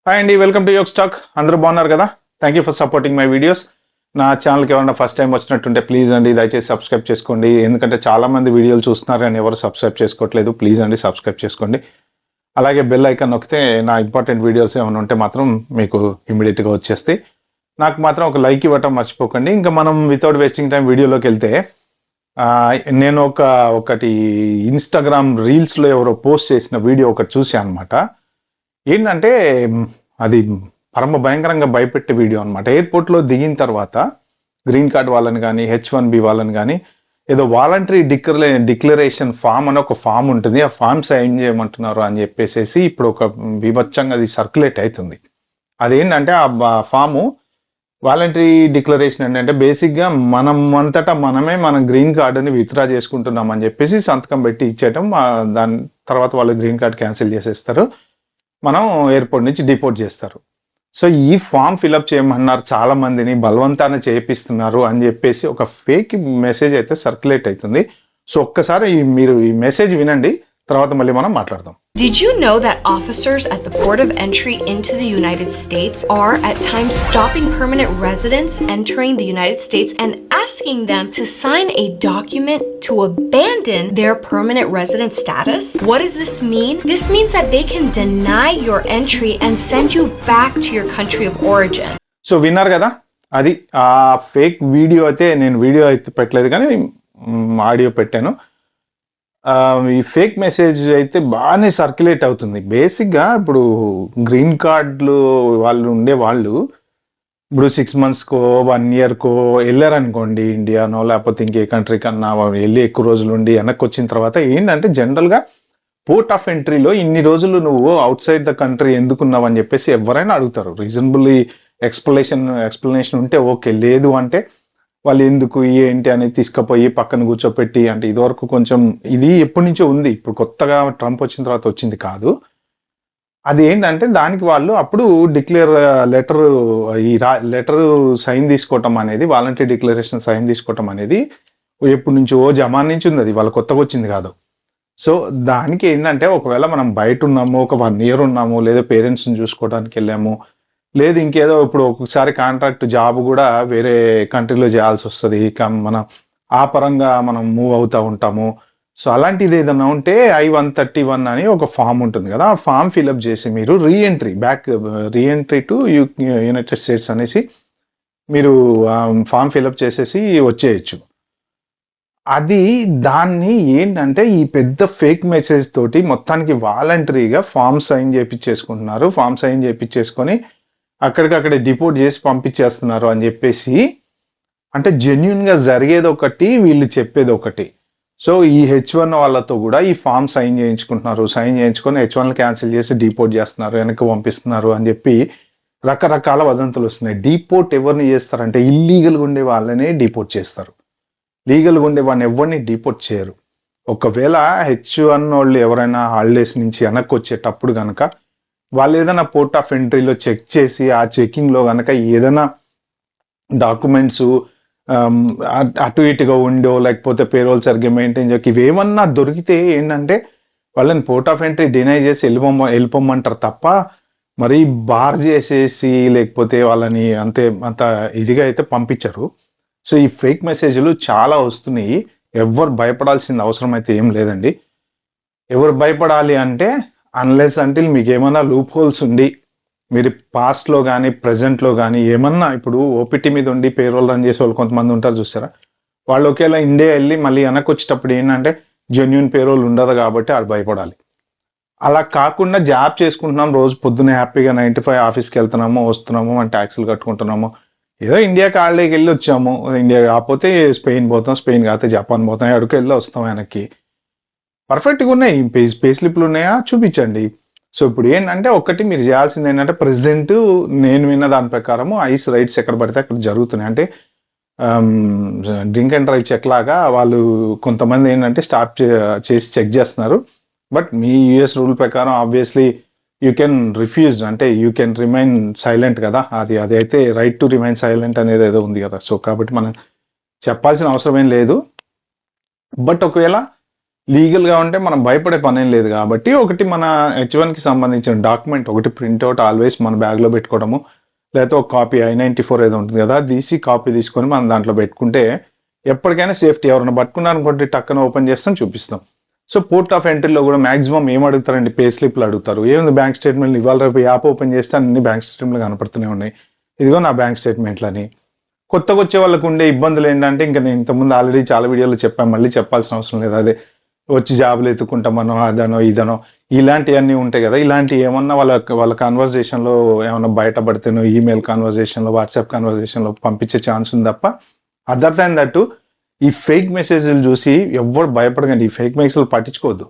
Hi అండి, welcome to Yog stock. అందరూ బాగున్నారు కదా? Thank you for supporting my videos. నా ఛానల్కి ఎవరైనా ఫస్ట్ టైం వచ్చినట్టుంటే ప్లీజ్ అండి దయచేసి సబ్స్క్రైబ్ చేసుకోండి. ఎందుకంటే చాలామంది వీడియోలు చూస్తున్నారు కానీ ఎవరు సబ్స్క్రైబ్ చేసుకోవట్లేదు. ప్లీజ్ అండి సబ్స్క్రైబ్ చేసుకోండి. అలాగే బెల్ ఐకాన్ నొక్కితే నా ఇంపార్టెంట్ వీడియోస్ ఏమైనా ఉంటే మాత్రం మీకు ఇమీడియట్గా వచ్చేస్తాయి. నాకు మాత్రం ఒక లైక్ ఇవ్వటం మర్చిపోకండి. ఇంకా మనం వితౌట్ వేస్టింగ్ టైం వీడియోలోకి వెళ్తే నేను ఒకటి ఇన్స్టాగ్రామ్ రీల్స్లో ఎవరో పోస్ట్ చేసిన వీడియో ఒకటి చూసాను అనమాట. ఏంటంటే అది పరమ భయంకరంగా భయపెట్టే వీడియో అనమాట. ఎయిర్పోర్ట్లో దిగిన తర్వాత గ్రీన్ కార్డ్ వాళ్ళని కానీ H1B వాళ్ళని కానీ ఏదో వాలంటరీ డిక్లరేషన్ ఫామ్ అని ఒక ఫామ్ ఉంటుంది, ఆ ఫామ్ సైన్ చేయమంటున్నారు అని చెప్పేసి ఇప్పుడు ఒక బీభత్సంగా అది సర్క్యులేట్ అవుతుంది. అదేంటంటే ఆ ఫాము వాలంటరీ డిక్లరేషన్ ఏంటంటే బేసిక్గా మనం అంతటా మనమే మన గ్రీన్ కార్డుని విత్డ్రా చేసుకుంటున్నాం అని చెప్పేసి సంతకం పెట్టి ఇచ్చేయటం. దాని తర్వాత వాళ్ళు గ్రీన్ కార్డ్ క్యాన్సిల్ చేసేస్తారు, మనం ఎయిర్పోర్ట్ నుంచి డిపోర్ట్ చేస్తారు. సో ఈ ఫామ్ ఫిలప్ చేయమన్నారు, చాలా మందిని బలవంతాన చేపిస్తున్నారు అని చెప్పేసి ఒక ఫేక్ మెసేజ్ అయితే సర్క్యులేట్ అవుతుంది. సో ఒక్కసారి మీరు ఈ మెసేజ్ వినండి, తర్వాత మళ్ళీ మనం మాట్లాడదాం. Did you know that officers at the port of entry into the United States are at times stopping permanent residents entering the United States and asking them to sign a document to abandon their permanent resident status? What does this mean? This means that they can deny your entry and send you back to your country of origin. So విన్నారు కదా, అది ఆ fake video అయితే నేను video అయితే పెట్టలేదు కానీ audio పెట్టాను. ఈ ఫేక్ మెసేజ్ అయితే బాగానే సర్క్యులేట్ అవుతుంది. బేసిక్గా ఇప్పుడు గ్రీన్ కార్డులు వాళ్ళు ఉండే వాళ్ళు ఇప్పుడు 6 monthsకో 1 yearకో వెళ్ళారనుకోండి, ఇండియానో లేకపోతే ఇంకే కంట్రీ కన్నా వెళ్ళి ఎక్కువ రోజులు ఉండి వెనక్కి వచ్చిన తర్వాత ఏంటంటే జనరల్గా పోర్ట్ ఆఫ్ ఎంట్రీలో ఇన్ని రోజులు నువ్వు అవుట్ సైడ్ ద కంట్రీ ఎందుకున్నావు అని చెప్పేసి ఎవరైనా అడుగుతారు. రీజనబుల్లీ ఎక్స్ప్లెనేషన్ ఉంటే ఓకే, లేదు అంటే వాళ్ళు ఎందుకు ఏంటి అనేది తీసుకుపోయి పక్కన కూర్చోపెట్టి, అంటే ఇదివరకు కొంచెం ఇది ఎప్పటి నుంచో ఉంది, ఇప్పుడు కొత్తగా ట్రంప్ వచ్చిన తర్వాత వచ్చింది కాదు. అది ఏంటంటే దానికి వాళ్ళు అప్పుడు లెటర్ సైన్ తీసుకోవటం అనేది, వాలంటరీ డిక్లరేషన్ సైన్ తీసుకోవటం అనేది ఎప్పటి నుంచో జమాన్ నుంచి ఉంది, అది వాళ్ళ కొత్తగా వచ్చింది కాదు. సో దానికి ఏంటంటే ఒకవేళ మనం బయట ఉన్నాము, ఒక 1 year ఉన్నాము, లేదా పేరెంట్స్ని చూసుకోవడానికి వెళ్ళాము, లేదు ఇంకేదో ఇప్పుడు ఒక్కొక్కసారి కాంట్రాక్ట్ జాబ్ కూడా వేరే కంట్రీలో చేయాల్సి వస్తుంది, మన ఆ పరంగా మనం మూవ్ అవుతూ ఉంటాము. సో అలాంటిది ఏదైనా ఉంటే I-131 అని ఒక ఫామ్ ఉంటుంది కదా, ఆ ఫామ్ ఫిలప్ చేసి మీరు రీఎంట్రీ టు యునైటెడ్ స్టేట్స్ అనేసి మీరు ఫామ్ ఫిలప్ చేసేసి వచ్చేయచ్చు. దాన్ని ఏంటంటే ఈ పెద్ద ఫేక్ మెసేజ్ తోటి మొత్తానికి వాలంటరీగా ఫామ్ సైన్ చేయించేసుకుంటున్నారు. ఫామ్ సైన్ చేయించేసుకొని అక్కడికక్కడే డిపోర్ట్ చేసి పంపించేస్తున్నారు అని చెప్పేసి, అంటే జెన్యున్గా జరిగేది ఒకటి, వీళ్ళు చెప్పేది ఒకటి. సో ఈ H1 వాళ్ళతో కూడా ఈ ఫామ్ సైన్ చేయించుకుంటున్నారు, సైన్ చేయించుకొని H1 క్యాన్సిల్ చేసి డిపోర్ట్ చేస్తున్నారు, వెనక్కి పంపిస్తున్నారు అని చెప్పి రకరకాల వదంతులు వస్తున్నాయి. డిపోర్ట్ ఎవరిని చేస్తారంటే ఇల్లీగల్గా ఉండే వాళ్ళనే డిపోర్ట్ చేస్తారు, లీగల్గా ఉండే వాళ్ళని ఎవరిని డిపోర్ట్ చేయరు. ఒకవేళ H1 వాళ్ళు ఎవరైనా హాలిడేస్ నుంచి వెనక్కి వచ్చేటప్పుడు కనుక వాళ్ళు ఏదైనా పోర్ట్ ఆఫ్ ఎంట్రీలో చెక్ చేసి ఆ చెకింగ్లో కనుక ఏదైనా డాక్యుమెంట్స్ అటు ఇటుగా ఉండో, లేకపోతే పేరోల్ సరిగ్గా మెయింటైన్ చేయక ఇవేమన్నా దొరికితే ఏంటంటే వాళ్ళని పోర్ట్ ఆఫ్ ఎంట్రీ డినై చేసి వెళ్ళిపోమంటారు తప్ప మరి బార్ చేసేసి లేకపోతే వాళ్ళని అంత ఇదిగా అయితే పంపించరు. సో ఈ ఫేక్ మెసేజ్లు చాలా వస్తున్నాయి. ఎవరు భయపడాల్సిన అవసరం అయితే ఏం లేదండి. ఎవరు భయపడాలి అంటే అన్లెస్ అంటిల్ మీకు ఏమన్నా లూప్ హోల్స్ ఉండి మీరు పాస్ట్లో కానీ ప్రజెంట్లో కానీ ఏమన్నా, ఇప్పుడు ఓపీటీ మీద ఉండి పేరోల్ రన్ చేసే వాళ్ళు కొంతమంది ఉంటారు చూసారా, వాళ్ళు ఒకేలా ఇండియా వెళ్ళి మళ్ళీ వెనక్కి వచ్చేటప్పుడు ఏంటంటే జెన్యున్ పేరోల్ ఉండదు కాబట్టి అది భయపడాలి. అలా కాకుండా జాబ్ చేసుకుంటున్నాం, రోజు పొద్దున్నే హ్యాపీగా 9 to 5 ఆఫీస్కి వెళ్తున్నాము, వస్తున్నాము, మన ట్యాక్సులు కట్టుకుంటున్నాము, ఏదో ఇండియాకి హాలిడేకి వెళ్ళి వచ్చాము, ఇండియా కాకపోతే స్పెయిన్ పోతాం, స్పెయిన్ కాకపోతే జపాన్ పోతాం, ఎక్కడికి వెళ్ళి వస్తాం వెనక్కి. పర్ఫెక్ట్గా ఉన్నాయి, పే స్లిప్లు ఉన్నాయా చూపించండి. సో ఇప్పుడు ఏంటంటే ఒకటి మీరు చేయాల్సింది ఏంటంటే ప్రెసిడెంట్ నేను విన్న దాని ప్రకారము ఐస్ రైడ్స్ ఎక్కడ పడితే అక్కడ జరుగుతున్నాయి. అంటే డ్రింక్ అండ్ డ్రైవ్ చెక్ లాగా వాళ్ళు కొంతమంది ఏంటంటే స్టాప్ చేసి చెక్ చేస్తున్నారు. బట్ మీ US రూల్ ప్రకారం ఆబ్వియస్లీ యూ కెన్ రిఫ్యూజ్, అంటే యూ కెన్ రిమైన్ సైలెంట్ కదా, అది అయితే రైట్ టు రిమైన్ సైలెంట్ అనేది ఏదో ఉంది కదా. సో కాబట్టి మనం చెప్పాల్సిన అవసరం ఏం లేదు. బట్ ఒకవేళ లీగల్గా ఉంటే మనం భయపడే పనేం లేదు కాబట్టి ఒకటి మన H1కి సంబంధించిన డాక్యుమెంట్ ఒకటి ప్రింట్అవుట్ ఆల్వేస్ మన బ్యాగ్లో పెట్టుకోవడము, లేకపోతే ఒక కాపీ I-94 ఏదో ఉంటుంది కదా, తీసి కాపీ తీసుకొని మనం దాంట్లో పెట్టుకుంటే ఎప్పటికైనా సేఫ్టీ. ఎవరైనా పట్టుకున్నారనుకోండి టక్కన ఓపెన్ చేస్తాం చూపిస్తాం. సో పోర్ట్ ఆఫ్ ఎంట్రీలో కూడా మాక్సిమం ఏం అడుగుతారండి, పే స్లిప్లు అడుగుతారు. ఏముంది బ్యాంక్ స్టేట్మెంట్లు ఇవాళ రేపు యాప్ ఓపెన్ చేస్తే అన్ని బ్యాంక్ స్టేట్మెంట్లు కనపడుతూనే ఉన్నాయి. ఇదిగో నా బ్యాంక్ స్టేట్మెంట్లని. కొత్తగా వచ్చే వాళ్ళకు ఉండే ఇబ్బందులు ఏంటంటే, ఇంకా నేను ఇంతకుముందు ఆల్రెడీ చాలా వీడియోలు చెప్పాను, మళ్ళీ చెప్పాల్సిన అవసరం లేదు. అదే వచ్చి జాబులు ఎత్తుకుంటామనో అదనో ఇదనో ఇలాంటివన్నీ ఉంటాయి కదా. ఇలాంటి ఏమన్నా వాళ్ళ కాన్వర్జేషన్లో ఏమన్నా బయటపడితేనో ఈమెయిల్ కాన్వర్జేషన్లో వాట్సాప్ కాన్వర్జేషన్లో పంపించే ఛాన్స్ ఉంది తప్ప, అదర్ దాన్ దట్ ఈ ఫేక్ మెసేజ్లు చూసి ఎవ్వరు భయపడకండి. ఈ ఫేక్ మెసేజ్లు పట్టించుకోవద్దు.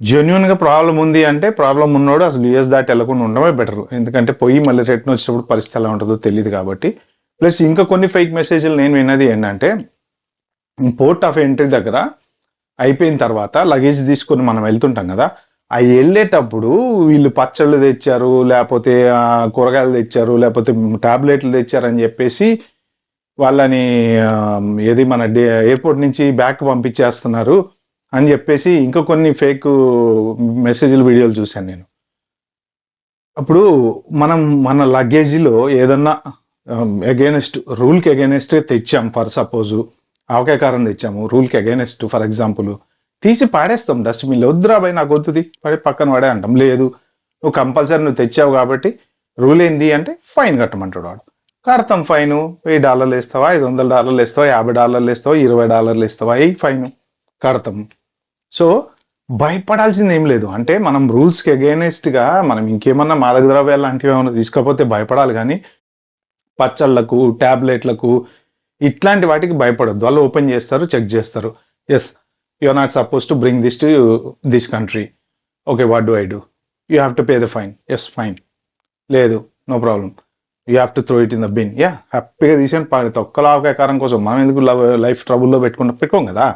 జెన్యున్గా ప్రాబ్లం ఉంది అంటే ప్రాబ్లం ఉన్నోడు అసలు యూఎస్ దాటి వెళ్ళకుండా ఉండడమే బెటర్. ఎందుకంటే పోయి మళ్ళీ రిటర్న్ వచ్చేటప్పుడు పరిస్థితి ఎలా ఉంటుందో తెలియదు కాబట్టి. ప్లస్ ఇంకా కొన్ని ఫేక్ మెసేజ్లు నేను విన్నది ఏంటంటే, పోర్ట్ ఆఫ్ ఎంట్రీ దగ్గర అయిపోయిన తర్వాత లగేజ్ తీసుకొని మనం వెళ్తుంటాం కదా, అవి వెళ్ళేటప్పుడు వీళ్ళు పచ్చళ్ళు తెచ్చారు, లేకపోతే కూరగాయలు తెచ్చారు, లేకపోతే టాబ్లెట్లు తెచ్చారని చెప్పేసి వాళ్ళని ఏది మన ఎయిర్పోర్ట్ నుంచి బ్యాక్ పంపించేస్తున్నారు అని చెప్పేసి ఇంకా కొన్ని ఫేక్ మెసేజ్లు వీడియోలు చూశాను నేను. అప్పుడు మనం మన లగేజీలో ఏదన్నా అగైనెస్ట్ రూల్కి అగైనెస్ట్ తెచ్చాం, ఫర్ సపోజు ఆవకాయ కారం తెచ్చాము, రూల్కి అగైనెస్ట్ ఫర్ ఎగ్జాంపుల్, తీసి పాడేస్తాం డస్ట్బిన్లో. వద్దురా భయ్ నాకు వద్దుది పడి పక్కన పడే అంటాం. లేదు నువ్వు కంపల్సరీ నువ్వు తెచ్చావు కాబట్టి రూల్ ఏంది అంటే ఫైన్ కట్టమంటాడు వాడు. కడతాం ఫైను. $1000 వేస్తావా, $500 వేస్తావా, $50 వేస్తావా, $20 వేస్తావా, ఫైన్ కడతాం. సో భయపడాల్సింది ఏం లేదు. అంటే మనం రూల్స్కి అగైనెస్ట్గా మనం ఇంకేమన్నా మాదక ద్రవ్యాలు లాంటివి ఏమన్నా తీసుకపోతే భయపడాలి, కానీ పచ్చళ్ళకు ట్యాబ్లెట్లకు ఇట్లాంటి వాటికి భయపడద్దు. వాళ్ళు ఓపెన్ చేస్తారు, చెక్ చేస్తారు. Yes you are not suppose to bring this to this country. Okay what do I do? You have to pay the fine. Yes fine. లేదు no problem, you have to throw it in the bin. Yeah హ్యాపీగా తీసుకొని తొక్కల ఆవకాయకారం కోసం మనం ఎందుకు life ట్రబుల్లో పెట్టుకోం కదా,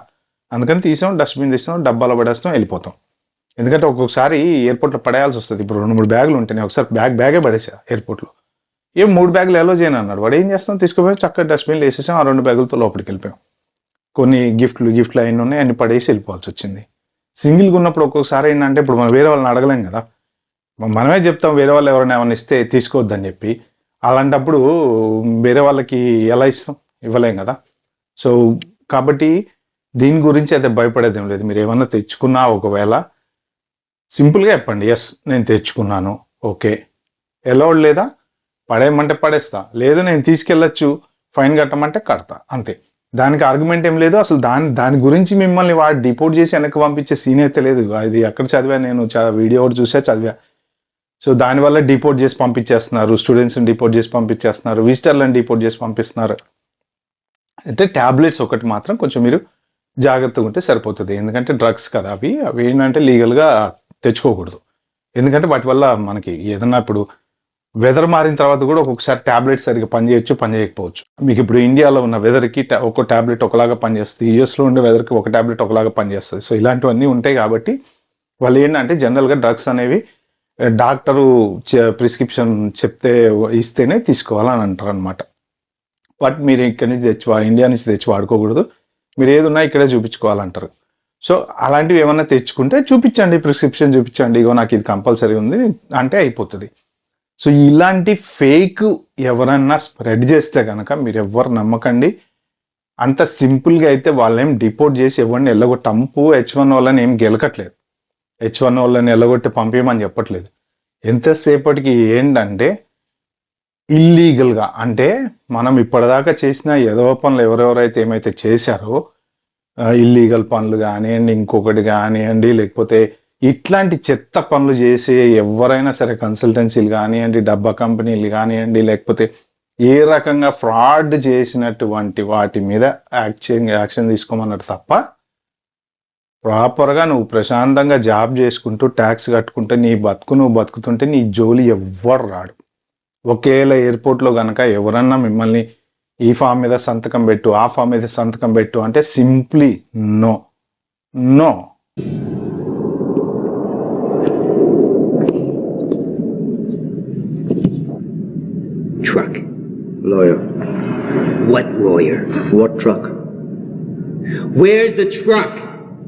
అందుకని తీసాం, dustbin తీసాం, డబ్బాలో పడేస్తాం, వెళ్ళిపోతాం. ఎందుకంటే ఒక్కొక్కసారి ఎయిర్పోర్ట్లో పడేయాల్సి వస్తుంది. ఇప్పుడు 2-3 బ్యాగులు ఉంటాయి. ఒకసారి బ్యాగే పడేసా ఎయిర్పోర్ట్లో. 3 బ్యాగులు ఎలా చేయను అన్నాడు వాడు. ఏం చేస్తాం, తీసుకుపోయి చక్కగా డస్ట్బిన్లు వేసేసాం, ఆ 2 బ్యాగులతో లోపలికి వెళ్ళిపోయాం. కొన్ని గిఫ్ట్లు అయిన ఉన్నాయి, అన్ని పడేసి వెళ్ళిపోవాల్సి వచ్చింది. సింగిల్గా ఉన్నప్పుడు ఒక్కొక్కసారి ఏంటంటే, ఇప్పుడు మనం వేరే వాళ్ళని అడగలేం కదా, మనమే చెప్తాం వేరే వాళ్ళు ఎవరైనా ఏమైనా ఇస్తే తీసుకోవద్దని చెప్పి. అలాంటప్పుడు వేరే వాళ్ళకి ఎలా ఇస్తాం, ఇవ్వలేం కదా. సో కాబట్టి దీని గురించి అయితే భయపడేది ఏం లేదు. మీరు ఏమన్నా తెచ్చుకున్నా ఒకవేళ సింపుల్గా చెప్పండి, ఎస్ నేను తెచ్చుకున్నాను, ఓకే అలౌడ్ లేదా, పడేయమంటే పడేస్తా, లేదు నేను తీసుకెళ్ళచ్చు, ఫైన్ కట్టమంటే కడతా, అంతే. దానికి ఆర్గ్యుమెంట్ ఏం లేదు అసలు. దాని గురించి మిమ్మల్ని వాడు డిపోర్ట్ చేసి వెనక్కి పంపించే సీన్ అయితే లేదు. అది ఎక్కడ చదివా నేను, వీడియో ఒకటి చూసా, చదివా. సో దానివల్ల డిపోర్ట్ చేసి పంపించేస్తున్నారు, స్టూడెంట్స్ని డిపోర్ట్ చేసి పంపించేస్తున్నారు, విజిటర్లను డిపోర్ట్ చేసి పంపిస్తున్నారు. అయితే ట్యాబ్లెట్స్ ఒకటి మాత్రం కొంచెం మీరు జాగ్రత్తగా ఉంటే సరిపోతుంది. ఎందుకంటే డ్రగ్స్ కదా అవి ఏంటంటే లీగల్గా తెచ్చుకోకూడదు. ఎందుకంటే వాటి వల్ల మనకి ఏదన్నా ఇప్పుడు వెదర్ మారిన తర్వాత కూడా ఒక్కొక్కసారి ట్యాబ్లెట్స్ సరిగ్గా పనిచేయచ్చు, పనిచేయకపోవచ్చు. మీకు ఇప్పుడు ఇండియాలో ఉన్న వెదర్కి ఒక ట్యాబ్లెట్ ఒకలాగా పనిచేస్తుంది, యూఎస్లో ఉండే వెదర్కి ఒక ట్యాబ్లెట్ ఒకలాగా పనిచేస్తుంది. సో ఇలాంటివన్నీ ఉంటాయి కాబట్టి వాళ్ళు ఏంటంటే జనరల్గా డ్రగ్స్ అనేవి డాక్టరు ప్రిస్క్రిప్షన్ చెప్తే ఇస్తేనే తీసుకోవాలని అంటారు అనమాట. బట్ మీరు ఇక్కడి నుంచి ఇండియా నుంచి తెచ్చి వాడుకోకూడదు, మీరు ఏదున్నా ఇక్కడే చూపించుకోవాలంటారు. సో అలాంటివి ఏమన్నా తెచ్చుకుంటే చూపించండి, ప్రిస్క్రిప్షన్ చూపించండి, ఇగో నాకు ఇది కంపల్సరీ ఉంది అంటే అయిపోతుంది. సో ఇలాంటి ఫేక్ ఎవరన్నా స్ప్రెడ్ చేస్తే కనుక మీరు ఎవ్వరు నమ్మకండి. అంత సింపుల్గా అయితే వాళ్ళేం డిపోర్ట్ చేసి ఎవరిని ఎల్లగొట్టంపు H1 వాళ్ళని ఏం గెలకట్లేదు, H1 వాళ్ళని ఎల్లగొట్టి పంపించమని చెప్పట్లేదు. ఎంతసేపటికి ఏంటంటే ఇల్లీగల్గా, అంటే మనం ఇప్పటిదాకా చేసిన ఏదో పనులు ఎవరెవరైతే ఏమైతే చేశారో ఇల్లీగల్ పనులు కానివ్వండి, ఇంకొకటి కానివ్వండి, లేకపోతే ఇట్లాంటి చెత్త పనులు చేసే ఎవరైనా సరే కన్సల్టెన్సీలు కానివ్వండి, డబ్బా కంపెనీలు కానివ్వండి, లేకపోతే ఏ రకంగా ఫ్రాడ్ చేసినటువంటి వాటి మీద యాక్షన్ తీసుకోమన్నారు తప్ప, ప్రాపర్గా నువ్వు ప్రశాంతంగా జాబ్ చేసుకుంటూ ట్యాక్స్ కట్టుకుంటే నీ బతుకు నువ్వు బతుకుతుంటే నీ జోలి ఎవ్వరు రాడు. ఒకేలా ఎయిర్పోర్ట్లో కనుక ఎవరన్నా మిమ్మల్ని ఈ ఫామ్ మీద సంతకం పెట్టు, ఆ ఫామ్ మీద సంతకం పెట్టు అంటే simply no. Truck. Lawyer. What lawyer? What truck? Where's the truck?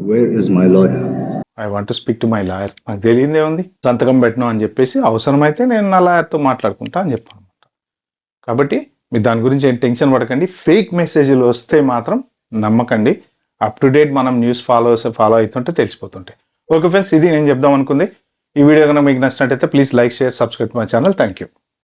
Where is my lawyer? I want to speak to my lawyer. నాకు తెలియదే ఉంది, సంతకం పెట్టను అని చెప్పేసి అవసరమైతే నేను నా లాయర్తో మాట్లాడుకుంటా అని చెప్పాను అనమాట. కాబట్టి మీరు దాని గురించి ఏం టెన్షన్ పడకండి. ఫేక్ మెసేజ్లు వస్తే మాత్రం నమ్మకండి. అప్ టు డేట్ మనం న్యూస్ ఫాలో అవుతుంటే తెలిసిపోతుంటాయి. ఓకే ఫ్రెండ్స్, ఇది నేను చెప్దాం అనుకుంది. ఈ వీడియో కనుక మీకు నచ్చినట్టయితే please like, share, subscribe my channel. Thank you.